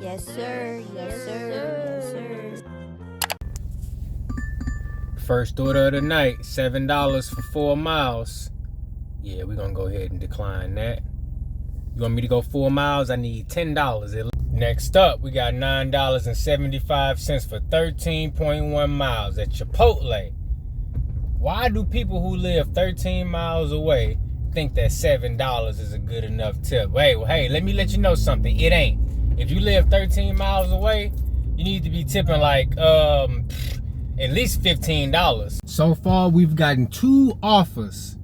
Yes, sir. Yes, sir. Yes, sir. First order of the night, $7 for 4 miles. Yeah, we're gonna go ahead and decline that. You want me to go 4 miles? I need $10. Next up, we got $9.75 for 13.1 miles at Chipotle. Why do people who live 13 miles away think that $7 is a good enough tip? Hey, let me let you know something. It ain't. If you live 13 miles away, you need to be tipping like at least $15. So far, we've gotten 2 offers,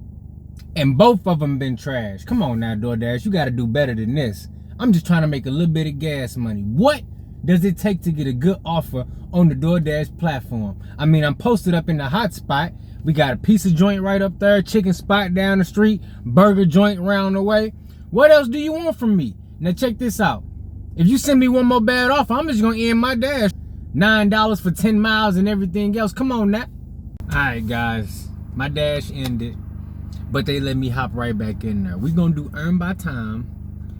and both of them been trash. Come on now, DoorDash, you got to do better than this. I'm just trying to make a little bit of gas money. What does it take to get a good offer on the DoorDash platform? I mean, I'm posted up in the hot spot. We got a pizza joint right up there, chicken spot down the street, burger joint round the way. What else do you want from me? Now check this out. If you send me one more bad offer, I'm just gonna end my dash. $9 for 10 miles and everything else. Come on now. All right, guys, my dash ended, but they let me hop right back in there. We're gonna do earn by time,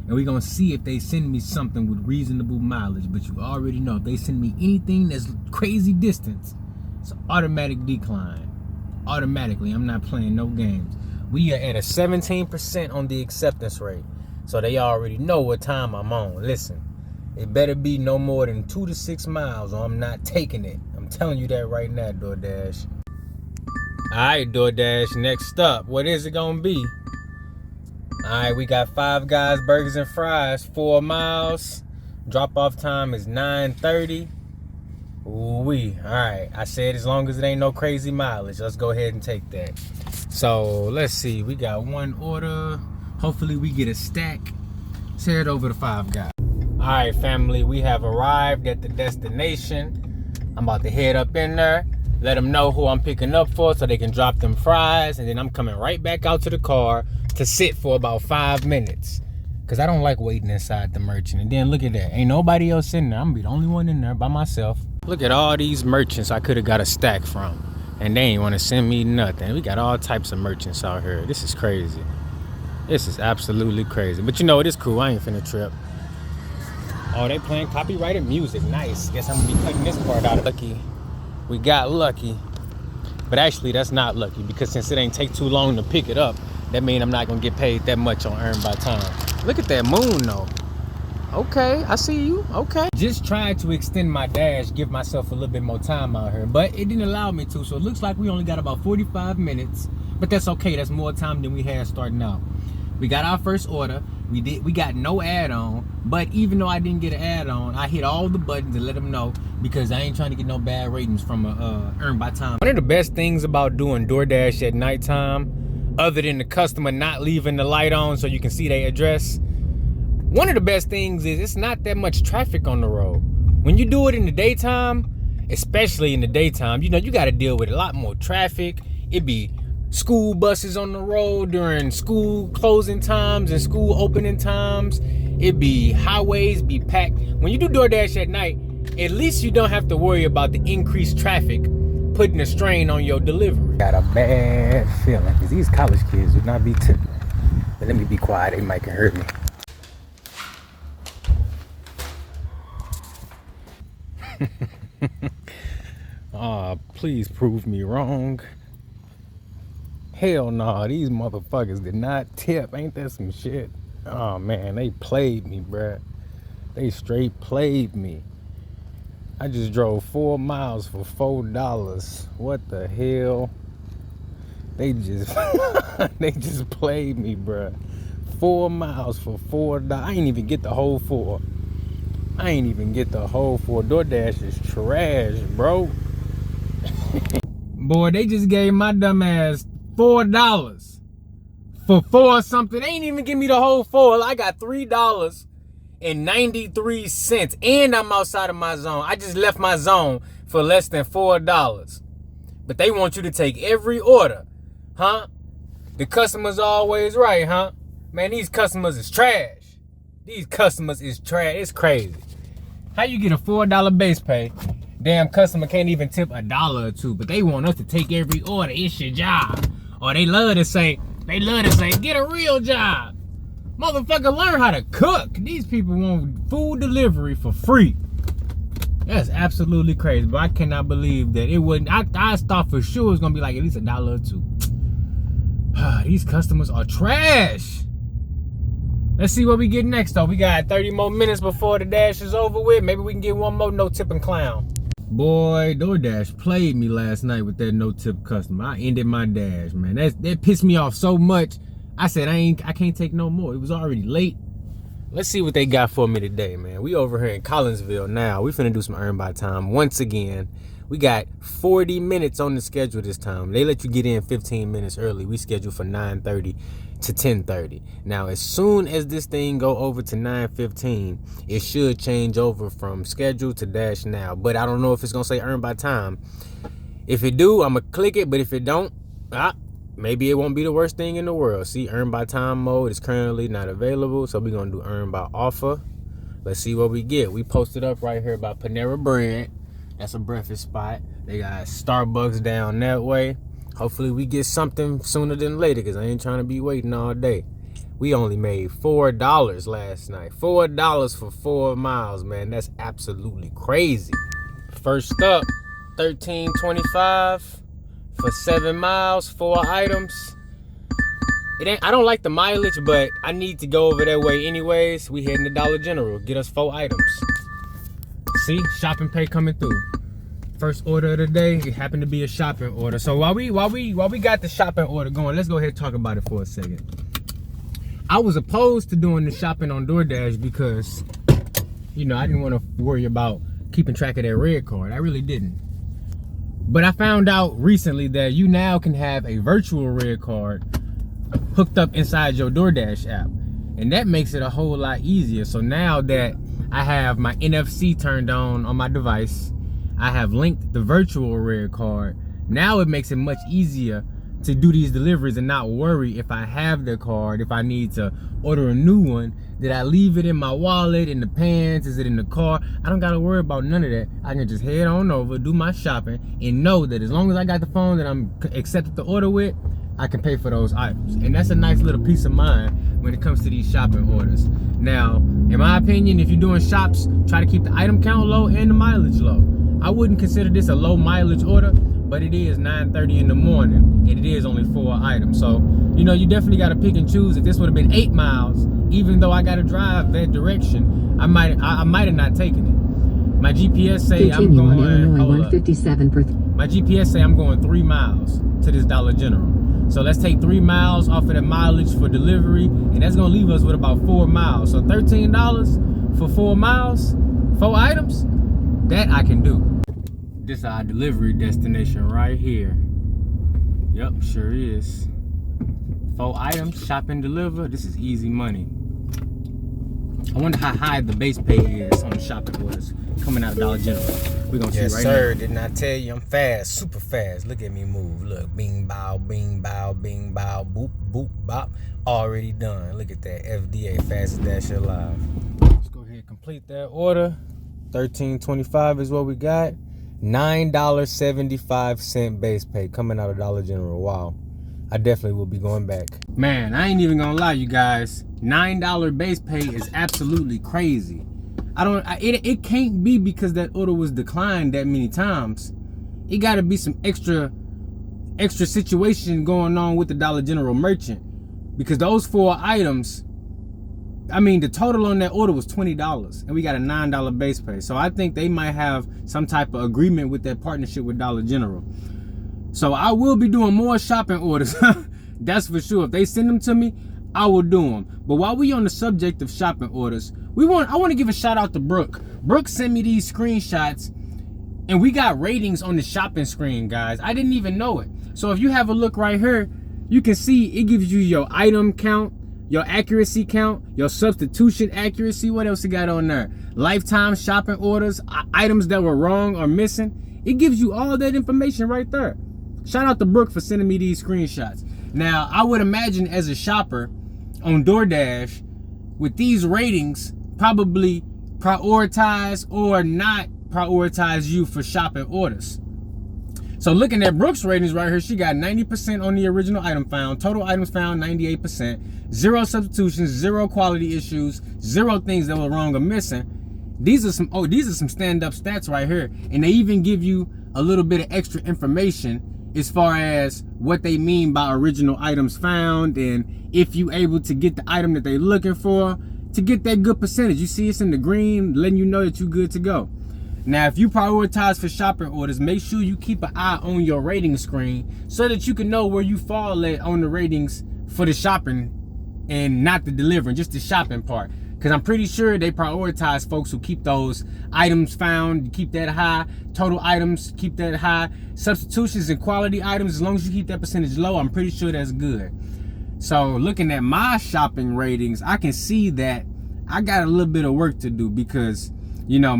and we're gonna see if they send me something with reasonable mileage. But you already know, if they send me anything that's crazy distance, it's an automatic decline. Automatically, I'm not playing no games. We are at a 17% on the acceptance rate, so they already know what time I'm on. Listen, it better be no more than 2 to 6 miles, or I'm not taking it. I'm telling you that right now, DoorDash. All right, DoorDash, next up, what is it gonna be? All right, we got Five Guys Burgers and Fries, 4 miles. Drop-off time is 9:30. Ooh-wee. All right, I said as long as it ain't no crazy mileage, let's go ahead and take that. So let's see, we got 1 order. Hopefully we get a stack. Let's head over to Five Guys. All right, family, we have arrived at the destination. I'm about to head up in there, let them know who I'm picking up for so they can drop them fries, and then I'm coming right back out to the car to sit for about 5 minutes, because I don't like waiting inside the merchant. And then look at that, ain't nobody else in there. I'm gonna be the only one in there by myself. Look at all these merchants I could have got a stack from, and they ain't want to send me nothing. We got all types of merchants out here. This is crazy. This is absolutely crazy. But you know, it is cool. I ain't finna trip. Oh, they playing copyrighted music. Nice. Guess I'm gonna be cutting this part out. Lucky. We got lucky. But actually, that's not lucky, because since it ain't take too long to pick it up, that means I'm not gonna get paid that much on earn by time. Look at that moon though. Okay, I see you. Okay. Just tried to extend my dash, give myself a little bit more time out here, but it didn't allow me to. So it looks like we only got about 45 minutes, but that's okay. That's more time than we had starting out. We got our first order. We got no add-on, but even though I didn't get an add-on, I hit all the buttons to let them know, because I ain't trying to get no bad ratings from earn by time. One of the best things about doing DoorDash at nighttime, other than the customer not leaving the light on so you can see their address, one of the best things is it's not that much traffic on the road. When you do it in the daytime, especially in the daytime, you know, you got to deal with a lot more traffic. It be school buses on the road during school closing times and school opening times. It be highways be packed. When you do DoorDash at night, at least you don't have to worry about the increased traffic putting a strain on your delivery. Got a bad feeling, because these college kids would not be tipping. But let me be quiet, they might can hurt me. Please prove me wrong. Hell no, these motherfuckers did not tip. Ain't that some shit? Oh man, they played me, bruh. They straight played me. I just drove 4 miles for $4. What the hell? They just they just played me, bruh. 4 miles for $4. I ain't even get the whole 4. DoorDash is trash, bro. Boy, they just gave my dumb ass $4 for 4 something. They ain't even give me the whole 4. I got $3.93, and I'm outside of my zone. I just left my zone for less than $4. But they want you to take every order, huh? The customer's always right, huh? Man, these customers is trash. It's crazy. How you get a $4 base pay? Damn customer can't even tip $1 or $2, but they want us to take every order. It's your job. Or they love to say, get a real job. Motherfucker, learn how to cook. These people want food delivery for free. That's absolutely crazy, but I cannot believe that it wouldn't. I thought for sure it was gonna be like at least $1 or $2. These customers are trash. Let's see what we get next though. We got 30 more minutes before the dash is over with. Maybe we can get one more no tip and clown. Boy, DoorDash played me last night with that no tip customer. I ended my dash, man. That pissed me off so much. I said I can't take no more. It was already late. Let's see what they got for me today, man. We over here in Collinsville now. We finna do some earn by time once again. We got 40 minutes on the schedule this time. They let you get in 15 minutes early. We scheduled for 9:30 to 10:30. Now, as soon as this thing go over to 9:15, it should change over from schedule to dash now. But I don't know if it's gonna say earn by time. If it do, I'm gonna click it. But if it don't, maybe it won't be the worst thing in the world. See, earn by time mode is currently not available. So we're going to do earn by offer. Let's see what we get. We posted up right here by Panera Bread. That's a breakfast spot. They got Starbucks down that way. Hopefully we get something sooner than later because I ain't trying to be waiting all day. We only made $4 last night. $4 for 4 miles, man. That's absolutely crazy. First up, $13.25. For 7 miles, 4 items. I don't like the mileage, but I need to go over that way anyways. We heading to Dollar General. Get us 4 items. See, shopping pay coming through. First order of the day, it happened to be a shopping order. So while we got the shopping order going, let's go ahead and talk about it for a second. I was opposed to doing the shopping on DoorDash because, I didn't want to worry about keeping track of that red card. I really didn't. But I found out recently that you now can have a virtual red card hooked up inside your DoorDash app. And that makes it a whole lot easier. So now that I have my NFC turned on my device, I have linked the virtual red card. Now it makes it much easier to do these deliveries and not worry if I have the card, if I need to order a new one. Did I leave it in my wallet, in the pants? Is it in the car? I don't gotta worry about none of that. I can just head on over, do my shopping, and know that as long as I got the phone that I'm accepted to order with, I can pay for those items. And that's a nice little peace of mind when it comes to these shopping orders. Now, in my opinion, if you're doing shops, try to keep the item count low and the mileage low. I wouldn't consider this a low mileage order, but it is 9:30 in the morning and it is only 4 items. So, you definitely got to pick and choose. If this would have been 8 miles, even though I got to drive that direction, I might have not taken it. My GPS say I'm going, my GPS say I'm going 3 miles to this Dollar General. So let's take 3 miles off of the mileage for delivery, and that's gonna leave us with about 4 miles. So $13 for 4 miles, 4 items, that I can do. This is our delivery destination right here. Yep, sure is. 4 items, shop and deliver. This is easy money. I wonder how high the base pay is on the shopping orders coming out of Dollar General. We're gonna see right now. Yes, sir. Didn't I tell you I'm fast, super fast? Look at me move. Look, bing, bow, bing, bow, bing, bow, boop, boop, bop. Already done. Look at that. FDA, fastest dasher alive. Let's go ahead and complete that order. $13.25 is what we got. $9.75 base pay coming out of Dollar General. Wow. I definitely will be going back. Man, I ain't even gonna lie, you guys. $9 base pay is absolutely crazy. It can't be because that order was declined that many times. It gotta be some extra situation going on with the Dollar General merchant. Because those 4 items, the total on that order was $20 and we got a $9 base pay. So I think they might have some type of agreement with that partnership with Dollar General. So I will be doing more shopping orders. That's for sure. If they send them to me, I will do them. But while we on the subject of shopping orders, I want to give a shout out to Brooke. Brooke sent me these screenshots and we got ratings on the shopping screen, guys. I didn't even know it. So if you have a look right here, you can see it gives you your item count, your accuracy count, your substitution accuracy. What else you got on there? Lifetime shopping orders, items that were wrong or missing. It gives you all that information right there. Shout out to Brooke for sending me these screenshots. Now, I would imagine as a shopper on DoorDash, with these ratings, probably prioritize or not prioritize you for shopping orders. So looking at Brooks ratings right here, she got 90% on the original item found. Total items found, 98%. 0 substitutions, 0 quality issues, 0 things that were wrong or missing. These are some stand-up stats right here. And they even give you a little bit of extra information as far as what they mean by original items found, and if you able to get the item that they're looking for, to get that good percentage. You see it's in the green, letting you know that you're good to go. Now, if you prioritize for shopping orders, make sure you keep an eye on your rating screen so that you can know where you fall at on the ratings for the shopping and not the delivering, just the shopping part. Because I'm pretty sure they prioritize folks who keep those items found, keep that high. Total items, keep that high. Substitutions and quality items, as long as you keep that percentage low, I'm pretty sure that's good. So looking at my shopping ratings, I can see that I got a little bit of work to do because, you know,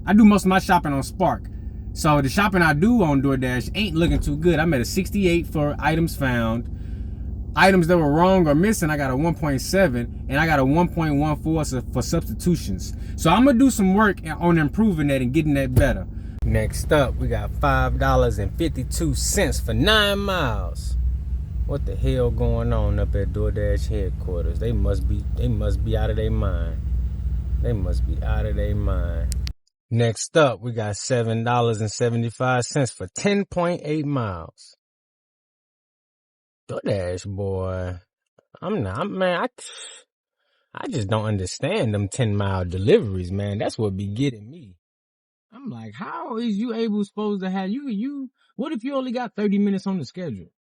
I do most of my shopping on Spark. So the shopping I do on DoorDash ain't looking too good. I'm at a 68 for items found. Items that were wrong or missing, I got a 1.7, and I got a 1.14 for substitutions. So I'm gonna do some work on improving that and getting that better. Next up, we got $5.52 for 9 miles. What the hell going on up at DoorDash headquarters? They must be out of their mind. They must be out of their mind. Next up, we got $7.75 for 10.8 miles. DoorDash, boy. I just don't understand them 10-mile deliveries, man. That's what be getting me. I'm like, how is you supposed to have, what if you only got 30 minutes on the schedule?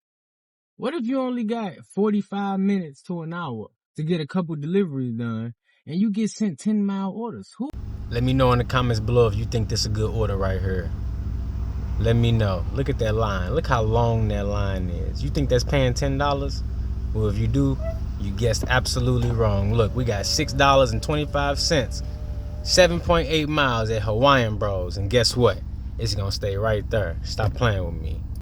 What if you only got 45 minutes to an hour to get a couple deliveries done and you get sent 10-mile orders? Let me know in the comments below if you think this is a good order right here. Let me know. Look at that line. Look how long that line is. You think that's paying $10? Well, if you do, you guessed absolutely wrong. Look, we got $6.25, 7.8 miles at Hawaiian Bros. And guess what? It's going to stay right there. Stop playing with me.